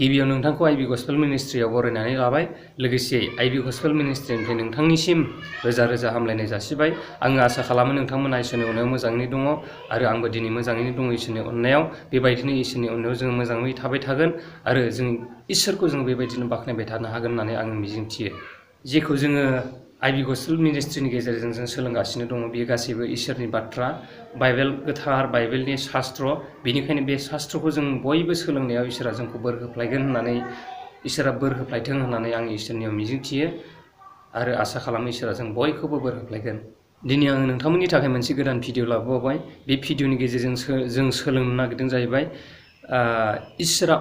गिबियाव नोंथांखौ I.B.Gospel मिनिस्ट्रियाव बरायनानै लाबाय लोगोसे I.B.Gospel मिनिस्ट्रिनिफ्राय नोंथांनिसिम रोजा रोजा हामलायनाय जासिबाय आङो आसा खालामो नोंथांमोना इसोरनि अननायाव मोजाङैनो दङ आरो आंबो दिनै मोजाङैनो दङ इसोरनि अननायाव बेबायदिनो इसोरनि अननायाव जों मोजाङै थाबाय थागोन आरो जों इसोरखौ जों बेबायदिनो बाख्नायबाय थानो हागोन होननानै आं मिजिंथियो जेखौ जोङो I.B.Gospel मिनिस्ट्रिनि गेजेरजों जों सोलोंगासिनो दङ बेयो गासैबो इसोरनि बाथ्रा बाइबेल गोथार बाइबेलनि शास्त्र बेनिखायनो बे शास्त्रखौ जों बयबो सोलोंनायाव इसोरा जोंखौ बोर होफ्लायगोन होननानै इसोरा बोर होफ्लायथों होननानै आं इसोरनियाव मिजिंथियो आरो आसा खालामो इसोरा जों बयखौबो बोर होफ्लायगोन दिनै आङो नोंथांमोननि थाखाय मोनसे गोदान भिडिअ लाबोबावबाय बे भिडिअनि गेजेरजों जों सोलोंनो नागिरदों जाहैबाय इसोरा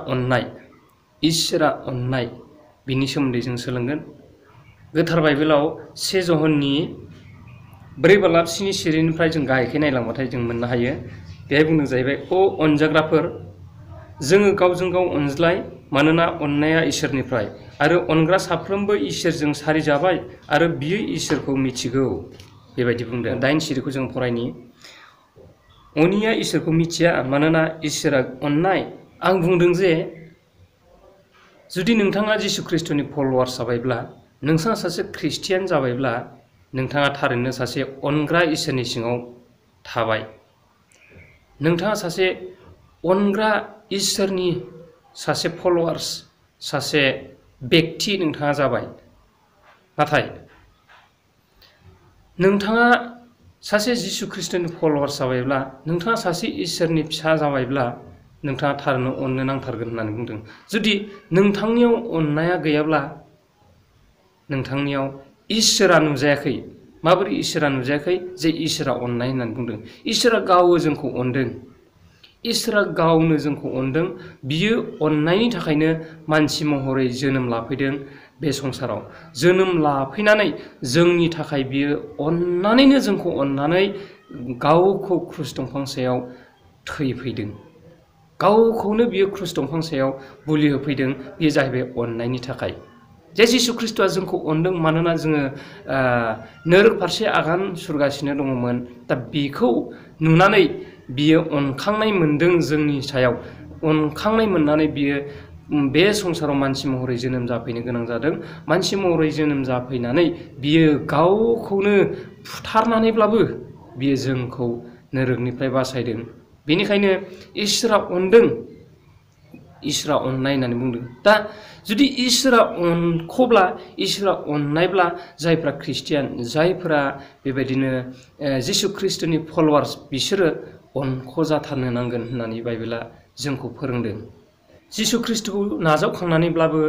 अननाय बिनि सोमोन्दै जों सोलोंगोन गोथार बाइबेलाव 1 जहननि 4-7 सिरिनिफ्राय जों गाहायखै नायलांबाथाय जों मोननो हायो बेहाय बुंदों जाहैबाय अ अनजाग्राफोर जोङो गावजों गाव अनज्लाय मानोना अननाया इसोरनिफ्राय आरो अनग्रा साफ्रोमबो इसोरजों सारिजाबाय आरो बियो इसोरखौ मिथिगौ बेबायदि बुंदों 8 सिरिखौ जों फरायनि अनिया इसोरखौ मिथिया मानोना इसोरा अननाय आं बुंदों जे जुदि नोंथाङा जिसु ख्रिस्टनि फलोवार्स जाबायब्ला नोंथाङा सासे ख्रिस्टियान जाबायब्ला नोंथाङा थारैनो सासे अनग्रा इसोरनि सिङाव थाबाय नोंथाङा सासे अनग्रा इसोरनि सासे फलोवार्स सासे व्यक्ति नोंथाङा जाबाय नाथाय नोंथाङा सासे जिसु ख्रिस्टनि फलोवार्स जाबायब्ला नोंथाङा सासे इसोरनि फिसा जाबायब्ला नोंथाङा थारैनो अननो नांथारगोन होननानै बुंदों जुदि नोंथांनियाव अननाया गैयाब्ला नोंथांनियाव इसोरा नुजायाखै माबोरै इसोरा नुजायाखै जे इसोरा अननाय होननानै बुंदों इसोरा गावो जोंखौ अनदों इसोरा गावनो जोंखौ अनदों बियो अननायनि थाखायनो मानसि महरै जोनोम लाफैदों बे संसाराव जोनोम लाफैनानै जोंनि थाखाय बियो अननानैनो जोंखौ अननानै गावखौ क्रुस दंफां सायाव थैफैदों गावखौनो बियो क्रुस दंफां सायाव बुलि होफैदों बेयो जाहैबाय अननायनि थाखाय जे जिसु ख्रिस्टआ जोंखौ अनदों मानोना जोङो नोरक फारसे आगान सुरगासिनो दङमोन दा बेखौ नुनानै बियो अनखांनाय मोनदों जोंनि सायाव अनखांनाय मोननानै बियो बे संसाराव मानसि महरै जोनोम जाफैनो गोनां जादों मानसि महरै जोनोम जाफैनानै बियो गावखौनो फुथारनानैब्लाबो बियो जोंखौ नोरकनिफ्राय बासायदों बेनिखायनो इसोरा अनदों इसोरा अननाय होननानै बुंदों दा जुदि इसोरा अनख'ब्ला इसोरा अननायब्ला जायफ्रा ख्रिस्टियान जायफ्रा बेबायदिनो जिसु ख्रिस्टनि फलोवार्स बिसोरो अनख'जाथारनो नांगोन होननानै बाइबेला जोंखौ फोरोंदों जिसु ख्रिस्टखौ नाजावखांनानैब्लाबो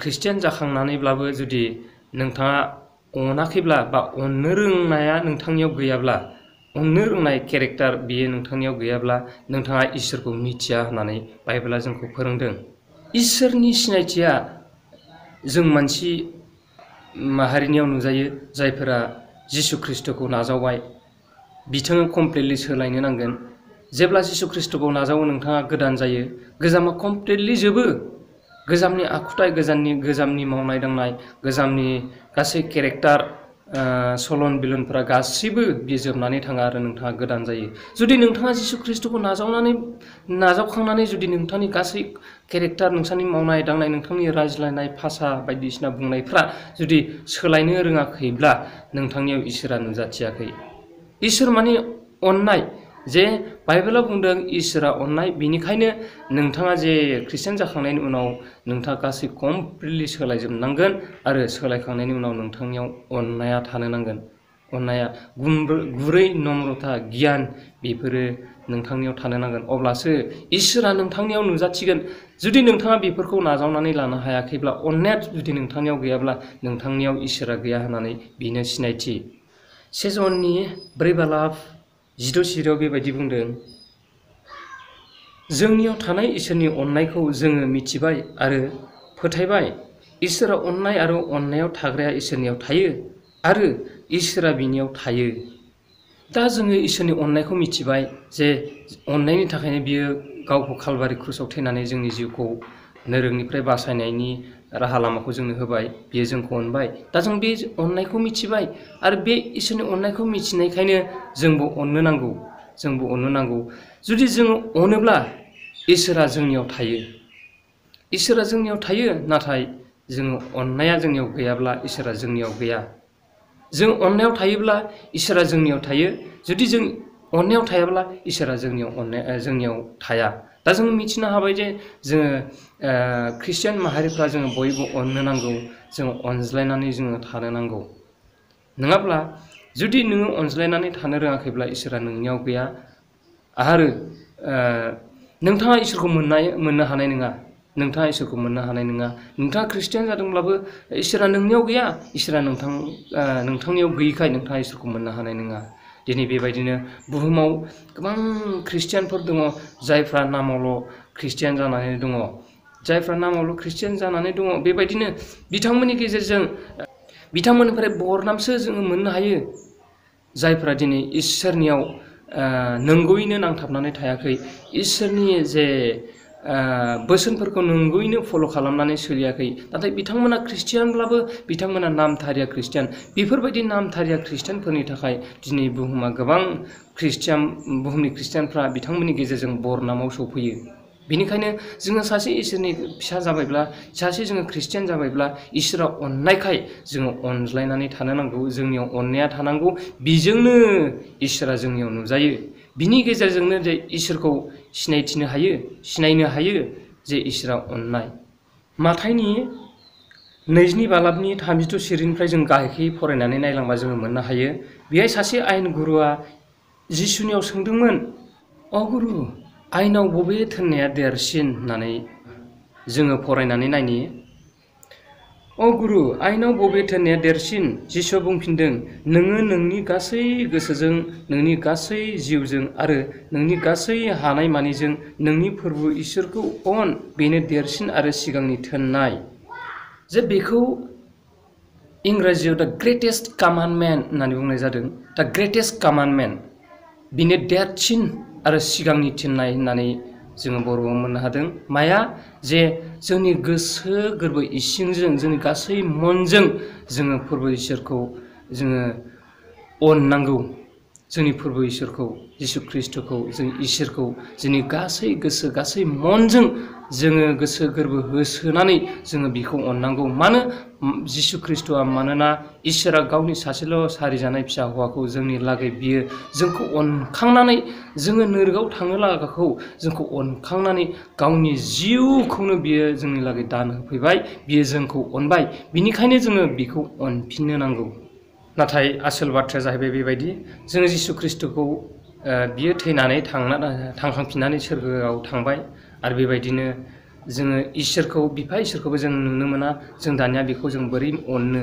ख्रिस्टियान जाखांनानैब्लाबो जुदि नोंथाङा अनाखैब्ला बा अननो रोंनाया नोंथांनियाव गैयाब्ला अननो रोंनाय केरेक्टार बियो नोंथांनियाव गैयाब्ला नोंथाङा इसोरखौ मिथिया होननानै बाइबेला जोंखौ फोरोंदों इसोरनि सिनायथिया जों मानसि माहारिनियाव नुजायो जायफोरा जिसु ख्रिस्टखौ नाजावबाय बिथाङा कमप्लिटलि सोलायनो नांगोन जेब्ला जिसु ख्रिस्टखौ नाजावो नोंथाङा गोदान जायो गोजामा कमप्लिटलि जोबो गोजामनि आखुथाय गोजामनि मावनाय दांनाय गोजामनि गासै केरेक्टार सलन बिलनफोरा गासैबो बियो जोबनानै थाङा आरो नोंथाङा गोदान जायो जुदि नोंथाङा जिसु ख्रिस्टखौ नाजावखांनानै जुदि नोंथांनि गासै केरेक्टार नोंथांनि मावनाय दांनाय नोंथांनि रायज्लायनाय भाषा बायदिसिना बुंनायफ्रा जुदि सोलायनो रोङाखैब्ला नोंथांनियाव इसोरा नुजाथियाखै इसोर माने अननाय जे बाइबेला बुंदों इसोरा अननाय बेनिखायनो नोंथाङा जे ख्रिस्टियान जाखांनायनि उनाव नोंथाङा गासै कमप्लिटलि सोलायजोबनांगोन आरो सोलायखांनायनि उनाव नोंथांनियाव अननाया थानो नांगोन अननाया गुरै नम्रता गियान बेफोरो नोंथांनियाव थानो नांगोन अब्लासो इसोरा नोंथांनियाव नुजाथिगोन जुदि नोंथाङा बेफोरखौ नाजावनानै लानो हायाखैब्ला अननाया जुदि नोंथांनियाव गैयाब्ला नोंथांनियाव इसोरा गैया होननानै बेनो सिनायथि 1 जहननि 4-7 सिरियाव बेबायदि बुंदों जोंनियाव थानाय इसोरनि अननायखौ जोङो मिथिबाय आरो फोथायबाय इसोरा अननाय आरो अननायाव थाग्राया इसोरनियाव थायो आरो इसोरा बिनियाव थायो दा जोङो इसोरनि अननायखौ मिथिबाय जे अननायनि थाखायनो बियो गावखौ कालभारि क्रुसाव थैनानै जोंनि जिउखौ नोरकनिफ्राय बासायनायनि राहा लामाखौ जोंनो होबाय बियो जोंखौ अनबाय दा जों बे अननायखौ मिथिबाय आरो बे इसोरनि अननायखौ मिथिनायखायनो जोंबो अननो नांगौ जुदि जों अनोब्ला इसोरा जोंनियाव थायो इसोरा जोंनियाव थायो, नाथाय जोङो अननाया जोंनियाव गैयाब्ला इसोरा जोंनियाव गैया। जों अननायाव थायोब्ला इसोरा जोंनियाव थायो, जुदि जों अननायाव थायाब्ला इसोरा जोंनियाव थाया। दा जों मिथिनो हाबाय जे जोङो ख्रिस्टियान माहारिफ्रा जोङो बयबो अननो नांगौ, जोङो अनज्लायनानै जोङो थानो नांगौ। नङाब्ला जुदि नोङो अनज्लायनानै थानो रोङाखैब्ला इसोरा नोंनियाव गैया आरो नोंथाङा इसोरखौ मोननो हानाय नङा। नोंथाङा इसोरखौ मोननो हानाय नङा। नोंथाङा ख्रिस्टियान जादोंब्लाबो इसोरा नोंनियाव गैया, इसोरा नोंथांनियाव गैयिखाय नोंथाङा इसोरखौ मोननो हानाय नङा। दिनै बेबायदिनो बुहुमाव गोबां ख्रिस्टियानफोर दङ, जायफ्रा नामावल' ख्रिस्टियान जानानै दङ, बेबायदिनो बिथांमोननि गेजेरजों बिथांमोननिफ्राय बरनामसो जोङो मोननो हायो। जायफ्रा दिनै इसोरनियाव नंगौयैनो नांथाबनानै थायाखै, इसोरनि जे बोसोनफोरखौ नंगौयैनो फल' खालामनानै सोलियाखै, नाथाय बिथांमोना ख्रिस्टियानब्लाबो बिथांमोना नामधारिया ख्रिस्टियान। बेफोरबायदि नामधारिया ख्रिस्टियानफोरनि थाखाय दिनै बुहुमा गोबां बुहुमनि ख्रिस्टियानफ्रा बिथांमोननि गेजेरजों बरनामाव सौफैयो। बेनिखायनो जोङो सासे इसोरनि फिसा जाबायब्ला, सासे जोङो ख्रिस्टियान जाबायब्ला, इसोरा अननायखाय जोङो अनज्लायनानै थानो नांगौ, जोंनियाव अननाया थानांगौ। बेजोंनो इसोरा जोंनियाव नुजायो। बिनि गेजेरजोंनो जे इसोरखौ सिनायनो हायो जे इसोरा अननाय। माथाइनि 2:32 सिरिनिफ्राय जों गाहायखै फरायनानै नायलांबा जोङो मोननो हायो। बेहाय सासे आयेन गुरुआ जिसुनियाव सोंदोंमोन, "अ गुरु, आयेनाव बबे थोननाया देरसिन?" होननानै जोङो फरायनानै नायनि। "अ गुरु, आयेनाव बबे थोननाया देरसिन?" जिसुआ बुंफिनदों, "नोङो नोंनि गासै गोसोजों, नोंनि गासै जिउजों आरो नोंनि गासै हानायमानिजों नोंनि फोरबो इसोरखौ अन, बेनो देरसिन आरो सिगांनि थोननाय।" जे बेखौ इंराजियाव दा ग्रेटेस्ट कामान्डमेन्ट होननानै बुंनाय जादों। दा ग्रेटेस्ट कामान्डमेन्ट, बेनो देरसिन आरो सिगांनि थिननाय होननानै जोङो बर'आव मोननो हादों। माया? जे जोंनि गोसो गोरबो इसिंजों, जोंनि गासै मनजों जोङो फोरबो इसोरखौ जोङो अननांगौ। जोंनि फोरबो इसोरखौ, जिसु ख्रिस्ट'खौ, जों इसोरखौ जोंनि गासै गोसो, गासै मनजों जोङो गोसो गोरबो होसोनानै जोङो बिखौ अननांगौ। जिसु ख्रिस्ट'आ मानोना इसोरा गावनि सासेल' सारिजानाय फिसा हौवाखौ जोंनि लागै बियो जोंखौ अनखांनानै, जोङो नोरगआव थांनो लागाखौ जोंखौ अनखांनानै गावनि जिउखौनो बियो जोंनि लागै दान होफैबाय। बियो जोंखौ अनबाय, बिनिखायनो जोङो बिखौ अनफिननो नांगौ। नाथाय आसोल बाथ्राया जाहैबाय बेबायदि, जोङो जिसु ख्रिस्ट'खौ बियो थैनानै थांखांफिननानै सोरगोआव थांबाय, आरो बेबायदिनो जोङो इसोरखौ, बिफा इसोरखौबो जों नुनो मोना। जों दानिया बेखौ जों बोरै अननो,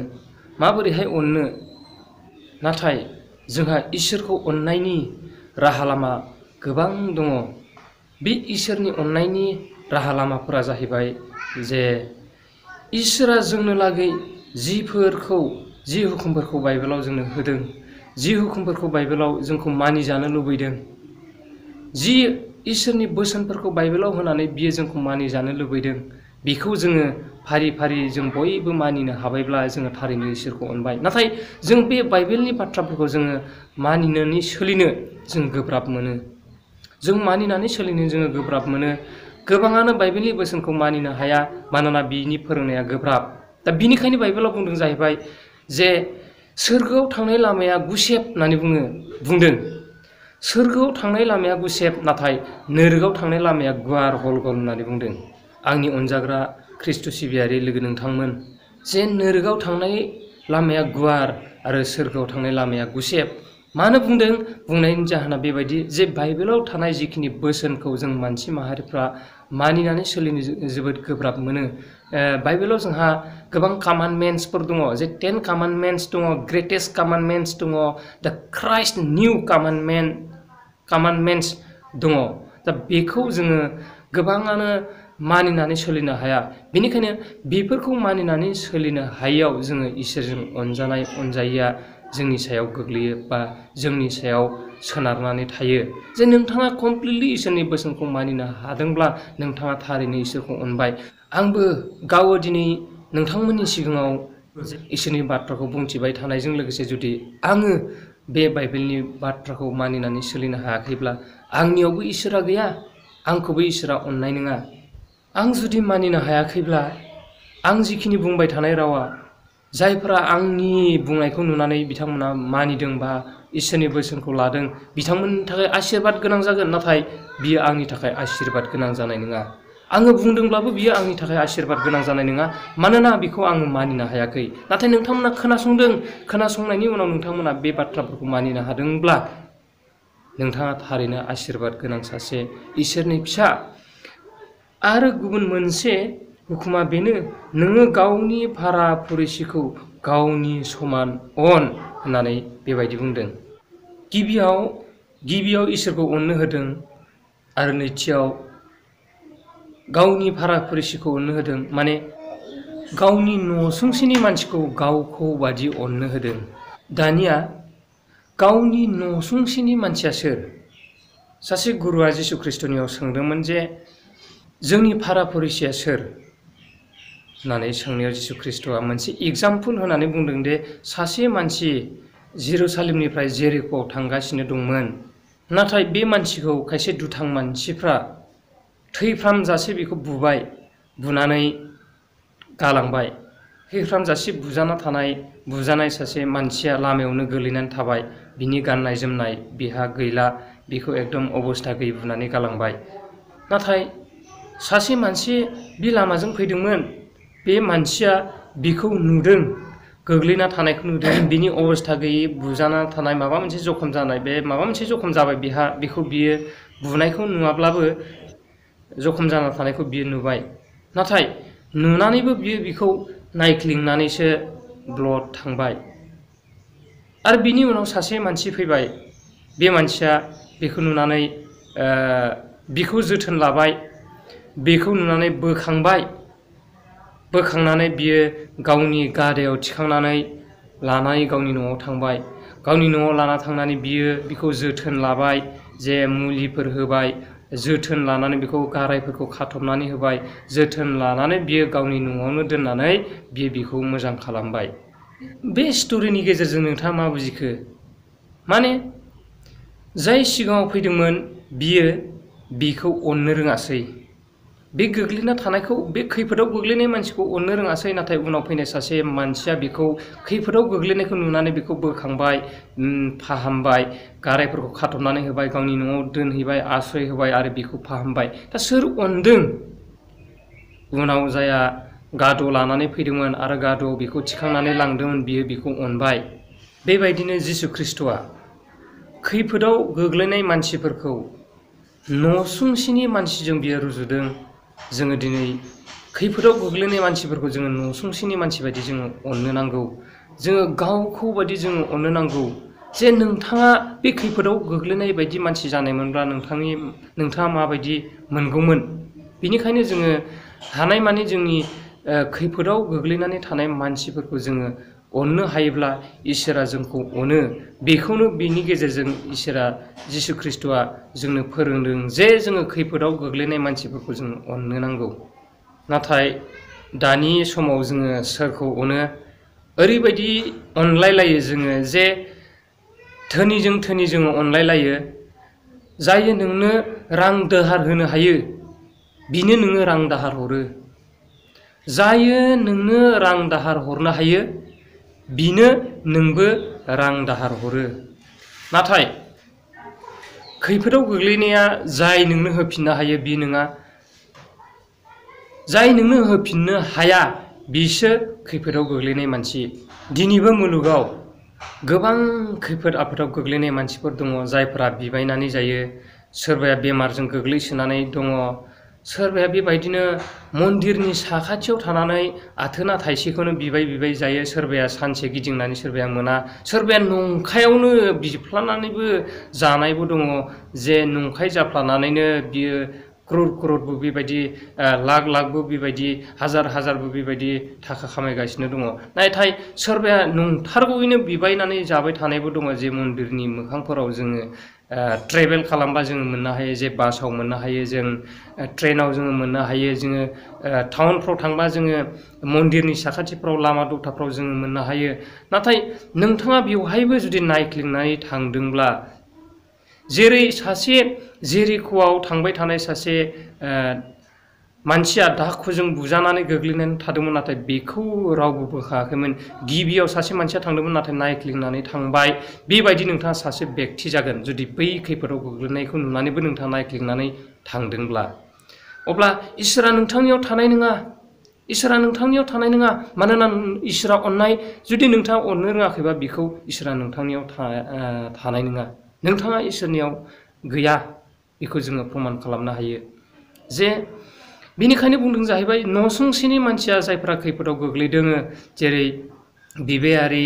माबोरैहाय अननो? नाथाय जोंहा इसोरखौ अननायनि राहा लामा गोबां दङ। बे इसोरनि अननायनि राहा लामाफोरा जाहैबाय जे इसोरा जोंनो लागै जि हुकुमफोरखौ बाइबेलाव जोंनो होदों, जि हुकुमफोरखौ बाइबेलाव जोंखौ मानिजानो लुबैदों, जि इसोरनि बोसोनफोरखौ बाइबेलाव होनानै बियो जोंखौ मानिजानो लुबैदों, बेखौ जोङो फारि फारि जों बयबो मानिनो हाबायब्ला जोङो थारैनो इसोरखौ अनबाय। नाथाय जों बे बाइबेलनि बाथ्राफोरखौ जोङो मानिनानै सोलिनो जों गोब्राब मोनो। गोबाङानो बाइबेलनि बोसोनखौ मानिनो हाया, मानोना बिनि फोरोंनाया गोब्राब। दा बिनिखायनो बाइबेलाव बुंदों जाहैबाय जे सोरगोआव थांनाय लामाया गुसेब होननानै बुंदों। सोरगोआव थांनाय लामाया गुसेब, नाथाय नोरगआव थांनाय लामाया गुवार गल गल होननानै बुंदों। आंनि अनजाग्रा ख्रिस्ट' सिबियारि लोगो नोंथांमोन, जे नोरगआव थांनाय लामाया गुवार आरो सोरगोआव थांनाय लामाया गुसेब। मानो बुंदों? बुंनायनि जाहोना बेबायदि जे बाइबेलाव थानाय जिखिनि बोसोनखौ जों मानसि माहारिफ्रा मानिनानै सोलिनो जोबोद गोब्राब मोनो। बाइबेलाव जोंहा गोबां कामान्डमेन्ट्सफोर दङ, जे 10 कामान्डमेन्ट्स दङ, ग्रेटेस्ट कामान्डमेन्ट्स दङ, दा क्राइस्ट निउ कामान्डमेन्ट्स दङ। दा बेखौ जोङो गोबाङानो मानिनानै सोलिनो हाया। बेनिखायनो बेफोरखौ मानिनानै सोलिनो हायियाव जोङो इसोरजों अनजायैया जोंनि सायाव गोग्लैयो, बा जोंनि सायाव सोनारनानै थायो। जे नोंथाङा कमप्लिटलि इसोरनि बोसोनखौ मानिनो हादोंब्ला नोंथाङा थारैनो इसोरखौ अनबाय। आंबो गावो दिनै नोंथांमोननि सिगाङाव इसोरनि बाथ्राखौ बुंथिबाय थानायजों लोगोसे जुदि आङो बे बाइबेलनि बाथ्राखौ मानिनानै सोलिनो हायाखैब्ला आंनियावबो इसोरा गैया, आंखौबो इसोरा अननाय नङा। आं जुदि मानिनो हायाखैब्ला आं जिखिनि बुंबाय थानाय रावा जायफोरा आंनि बुंनायखौ नुनानै बिथांमोना मानिदों बा इसोरनि बोसोनखौ लादों बिथांमोननि थाखाय आशीर्बाद गोनां जागोन, नाथाय बियो आंनि थाखाय आशीर्बाद गोनां जानाय नङा। आङो बुंदोंब्लाबो बियो आंनि थाखाय आशीर्बाद गोनां जानाय नङा, मानोना बिखौ आङो मानिनो हायाखै। नाथाय नोंथांमोना खोनासंदों, खोनासंनायनि उनाव नोंथांमोना बे बाथ्राफोरखौ मानिनो हादोंब्ला नोंथाङा थारैनो आशीर्बाद गोनां सासे इसोरनि फिसा। आरो गुबुन मोनसे हुकुमा बेनो, नोङो गावनि भारा फरिसिखौ गावनि समान अन होननानै बेबायदि बुंदों। गिबियाव इसोरखौ अननो होदों आरो नैथियाव गावनि भारा फरिसिखौ अननो होदों, माने गावनि न'सुंसेनि मानसिखौ गावखौ बादि अननो होदों। दानिया गावनि न'सुंसेनि मानसिया सोर? सासे गुरुआ जिसु ख्रिस्ट'नियाव सोंदोंमोन जे जोंनि भारा फरिसिया सोर होननानै सोंनायाव जिसु ख्रिस्ट'आ मोनसे एग्जाम्पोल होनानै बुंदों दे सासे मानसि जेरुसालेमनिफ्राय जेरिख'आव थांगासिनो दंमोन, नाथाय बे मानसिखौ खायसे दुथां मानसिफ्रा थैफ्रामजासे बेखौ बुनानै गालांबाय। थैफ्रामजासे बुजानाय सासे मानसिया लामायावनो गोलैनानै थाबाय, बिनि गाननाय जोमनाय बिहा गैला, बेखौ एकदम अबस्था गैयै बुनानै गालांबाय। नाथाय सासे मानसि बे लामाजों फैदोंमोन, बे मानसिया बिखौ नुदों, गोग्लैना थानायखौ नुदों, बिनि अबस्था गैयै बुजाना थानाय माबा मोनसे जखम जानाय, बे माबा मोनसे जखम जाबाय बेखौ बियो बुनायखौ नुवाब्लाबो जखम जाना थानायखौ बियो नुबाय। नाथाय नुनानैबो बियो बिखौ नायख्लिंनानैसो ब्लड थांबाय। आरो बिनि उनाव सासे मानसि फैबाय, बे मानसिया बेखौ नुनानै बिखौ जोथोन लाबाय, बेखौ नुनानै बोखांनानै बियो गावनि गादायाव थिखांनानै लानानै गावनि न'आव थांबाय। गावनि न'आव लाना थांनानै बिखौ जोथोन लाबाय, जे मुलिफोर होबाय, जोथोन लानानै बेखौ गारायफोरखौ खाथबनानै होबाय, जोथोन लानानै बियो गावनि न'आवनो दोननानै बिखौ मोजां खालामबाय। बे स्ट'रिनि गेजेरजों नोंथाङा मा बुजिखो? माने जाय सिगाङाव फैदोंमोन बिखौ अननो रोङासै, बे गोग्लैना थानायखौ, बे खैफोदाव गोग्लैनाय मानसिखौ अननो रोङासै। नाथाय उनाव फैनाय सासे मानसिया बिखौ खैफोदाव गोग्लैनायखौ नुनानै बिखौ बोखांबाय, फाहामबाय, गारायफोरखौ खाथबनानै होबाय, गावनि न'आव दोनहैबाय, आश्रय होबाय आरो बिखौ फाहामबाय। दा सोर अनदों? उनाव जाया गाद' लानानै फैदोंमोन आरो गाद'आव बिखौ थिखांनानै लांदोंमोन, बिखौ अनबाय। बेबायदिनो जिसु ख्रिस्ट'आ खैफोदाव गोग्लैनाय मानसिफोरखौ न'सुंसेनि मानसिजों बियो रुजुदों। जोङो दिनै खैफोदाव गोग्लैनाय मानसिफोरखौ जोङो न'सुंसेनि मानसि बायदि जोङो अननो नांगौ। जोङो गावखौ बायदि जोङो अननो नांगौ। जे नोंथाङा बे खैफोदाव गोग्लैनाय बायदि मानसि जानायमोनब्ला नोंथाङा माबायदि मोनगौमोन? बेनिखायनो जोङो हानायमानि जोंनि खैफोदाव गोग्लैनानै थानाय मानसिफोरखौ जोङो अननो हायोब्ला इसोरा जोंखौ अनो। बेखौनो बिनि गेजेरजों इसोरा जिसु ख्रिस्ट'आ जोंनो फोरोंदों जे जोङो खैफोदाव गोग्लैनाय मानसिफोरखौ जोङो अननो नांगौ। नाथाय दानि समाव जोङो सोरखौ अनो? ओरैबायदि अनलायलायो जोङो जे धोनिजों जोङो अनलायलायो। जायो नोंनो रां दाहार होनो हायो, बिनो नोङो रां दाहार हरो। जायो नोंनो रां दाहार हरनो हायो, बिनो नोंबो रां दाहार हरो। नाथाय खैफोदाव गोग्लैनाया जाय नोंनो होफिननो हायो बि नङा। जाय नोंनो होफिननो हाया बिसो खैफोदाव गोग्लैनाय मानसि। दिनैबो मुलुगाव गोबां खैफोद आफोदाव गोग्लैनाय मानसिफोर दङ, जायफोरा बिबायनानै जायो। सोरबाया बेमारजों गोग्लैसोनानै दङ, सोरबाया बेबायदिनो मन्दिरनि साखाथियाव थानानै आथोना थाइसेखौनो बिबाय जायो। सोरबाया सानसे गिदिंनानै सोरबाया मोना, सोरबाया नंखायावनो बिफ्लानानैबो जानायबो दङ, जे नंखाय जाफ्लानानैनो बियो क्ररबो बेबायदि, लाखबो बेबायदि, हाजारबो बेबायदि थाखा खामायगासिनो दङ। नाथाय सोरबाया नंथारगौयैनो बिबायनानै जाबाय थानायबो दङ, जे मन्दिरनि मोखांफोराव जोङो ट्रेभेल खालामबा जोङो मोननो हायो, जे बासाव मोननो हायो, जों ट्रेनाव जोङो मोननो हायो, जोङो टाउनफ्राव थांबा जोङो मन्दिरनि साखाथिफ्राव लामा दथाफ्राव जोङो मोननो हायो। नाथाय नोंथाङा बेवहायबो जुदि नायख्लिंनानै थांदोंब्ला, जेरै सासे जेरिख'आव थांबाय थानाय सासे मानसिया दाखुजों बुजानानै गोग्लैनानै थादोंमोन, नाथाय बेखौ रावबो बोखायाखैमोन। गिबियाव सासे मानसिया थांदोंमोन, नाथाय नायख्लिंनानै थांबाय। बेबायदि नोंथाङा सासे बेक्ति जागोन जुदि बै खैफोदाव गोग्लैनायखौ नुनानैबो नोंथाङा नायख्लिंनानै थांदोंब्ला। अब्ला इसोरा नोंथांनियाव थानाय नङा। इसोरा नोंथांनियाव थानाय नङा, मानोना इसोरा अननाय। जुदि नोंथाङा अननो रोङाखैबा बेखौ इसोरा नोंथांनियाव थानाय नङा। नोंथाङा इसोरनियाव गैया, बेखौ जोङो प्रमान खालामनो हायो। जे बेनिखायनो बुंदों जाहैबाय, न'सुंसेनि मानसिया जायफ्रा खैफोदाव गोग्लैदों, जेरै बिबायारि,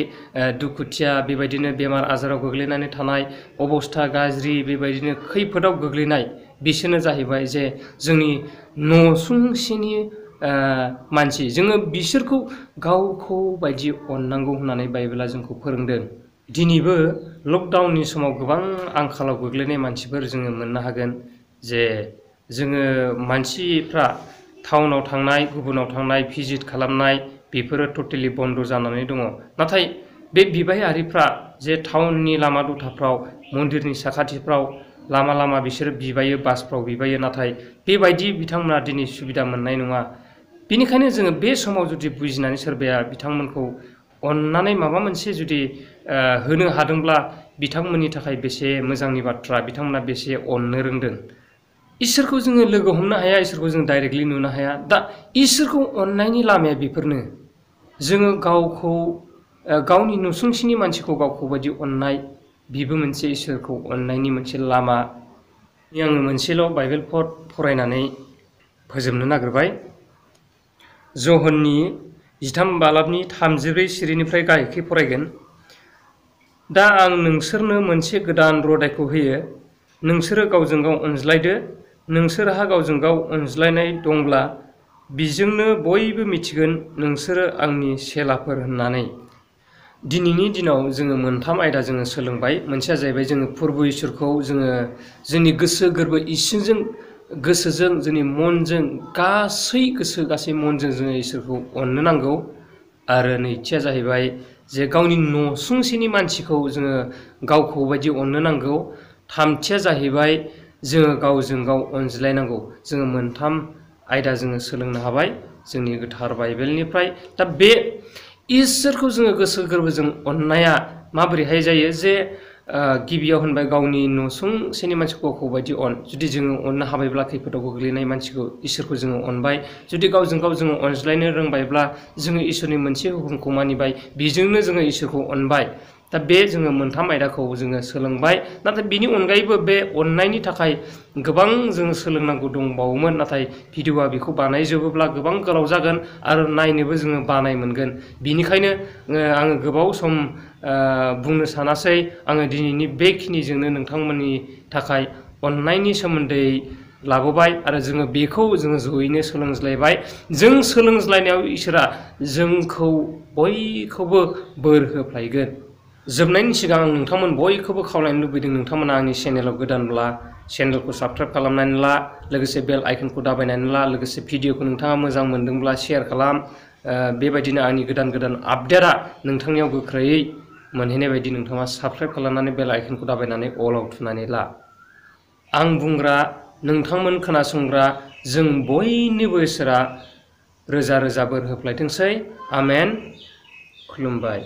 दुखुथिया, बेबायदिनो बेमार आजाराव गोग्लैनानै थानाय, अबस्था गाज्रि, बेबायदिनो खैफोदाव गोग्लैनाय, बिसोरनो जाहैबाय जे जोंनि न'सुंसेनि मानसि। जोङो बिसोरखौ गावखौ बायदि अननांगौ होननानै बाइबेला जोंखौ फोरोंदों। दिनैबो लकडाउननि समाव गोबां आंखालाव गोग्लैनाय मानसिफोर जोङो मोननो हागोन। जे जोङो मानसिफ्रा टाउनाव थांनाय, गुबुनाव थांनाय, भिजिट खालामनाय, बेफोरो टटेलि बन्द' जानानै दङ। नाथाय बे बिबायारिफ्रा जे टाउननि लामा दथाफ्राव, मन्दिरनि साखाथिफ्राव लामा लामा बिसोरो बिबायो, बासफ्राव बिबायो, नाथाय बेबायदि बिथांमोना दिनै सुबिदा मोननाय नङा। बेनिखायनो जोङो बे समाव जुदि बुजिनानै सोरबाया बिथांमोनखौ अननानै माबा मोनसे जुदि होनो हादोंब्ला, बिथांमोननि थाखाय बेसे मोजांनि बाथ्रा, बिथांमोना बेसे अननो रोंदों। इसोरखौ जोङो लोगो हमनो हाया, इसोरखौ जों डाइरेक्टलि नुनो हाया। दा इसोरखौ अननायनि लामाया बेफोरनो। जोङो गावखौ, गावनि नसुंसेनि मानसिखौ गावखौ बायदि अननाय, बेबो मोनसे इसोरखौ अननायनि मोनसे लामा। आङो मोनसेल' बाइबेल पद फरायनानै फोजोबनो नागिरबाय। जहननि 13:34 सिरिनिफ्राय गाहायखै फरायगोन। दा आं नोंसोरनो मोनसे गोदान रदायखौ होयो, नोंसोरो गावजों गाव अनज्लायदो। नोंसोरहा गावजों गाव अनज्लायनाय दंब्ला बिजोंनो बयबो मिथिगोन नोंसोरो आंनि चेलाफोर होननानै। दिनैनि दिनाव जोङो मोनथाम आयदा जोङो सोलोंबाय। मोनसेया जाहैबाय जोङो फोरबो इसोरखौ जोङो जोंनि गोसो गोरबो इसिंजों, गोसोजों, जोंनि मनजों, गासै मनजों जोङो इसोरखौ अननो नांगौ। आरो नैथिया जाहैबाय जे गावनि न'सुंसेनि मानसिखौ जोङो गावखौ बायदि अननो नांगौ। थामथिया जाहैबाय जोङो गावजों गाव अनज्लायनांगौ। जोङो मोनथाम आयदा जोङो सोलोंनो हाबाय जोंनि गोथार बाइबेलनिफ्राय। दा बे इसोरखौ जोङो गोसो गोरबोजों अननाया माबोरैहाय जायो? जे गिबियाव होनबाय गावनि न'सुंसेनि मानसिखौ गावखौ बायदि अन। जुदि जोङो अननो हाबायब्ला खैफोदाव गोग्लैनाय मानसिखौ, इसोरखौ जोङो अनबाय। जुदि गावजों गाव जोङो अनज्लायनो रोंबायब्ला जोङो इसोरनि मोनसे हुकुमखौ मानिबाय, बेजोंनो जोङो इसोरखौ अनबाय। दा बे जोङो मोनथाम आयदाखौ जोङो सोलोंबाय। नाथाय बिनि अनगायैबो बे अननायनि थाखाय गोबां जोङो सोलोंनांगौ दंबावोमोन। नाथाय भिडिअ'आ बेखौ बानायजोबोब्ला गोबां गोलाव जागोन आरो नायनोबो जोङो बानाय मोनगोन। बिनिखायनो आङो गोबाव सम बुंनो सानासै। आङो दिनैनि बेखिनिजोंनो नोंथांमोननि थाखाय अननायनि सोमोन्दै लाबोबाय आरो जोङो बेखौ जोङो जयैनो सोलोंज्लायबाय। जों सोलोंज्लायनायाव इसोरा जोंखौ बयखौबो बोर होफ्लायगोन। जोबनायनि सिगां आं नोंथांमोन बयखौबो खावलायनो लुबैदों, नोंथांमोना आंनि चेनेलाव गोदानब्ला चेनेलखौ साबस्क्राइब खालामनानै ला, लोगोसे बेल आइकनखौ दाबायनानै ला, लोगोसे भिडिअ'खौ नोंथाङा मोजां मोनदोंब्ला शेयार खालाम। बेबायदिनो आंनि गोदान गोदान आपडेटआ नोंथांनियाव गोख्रैयै मोनहैनाय बायदि नोंथाङा साबस्क्राइब खालामनानै बेल आइकनखौ दाबायनानै अलाव थुनानै ला। आं बुंग्रा, नोंथांमोन खोनासंग्रा, जों बयनिबो इसोरा रोजा रोजा बोर होफ्लायथोंसै। आमेन। खुलुमबाय।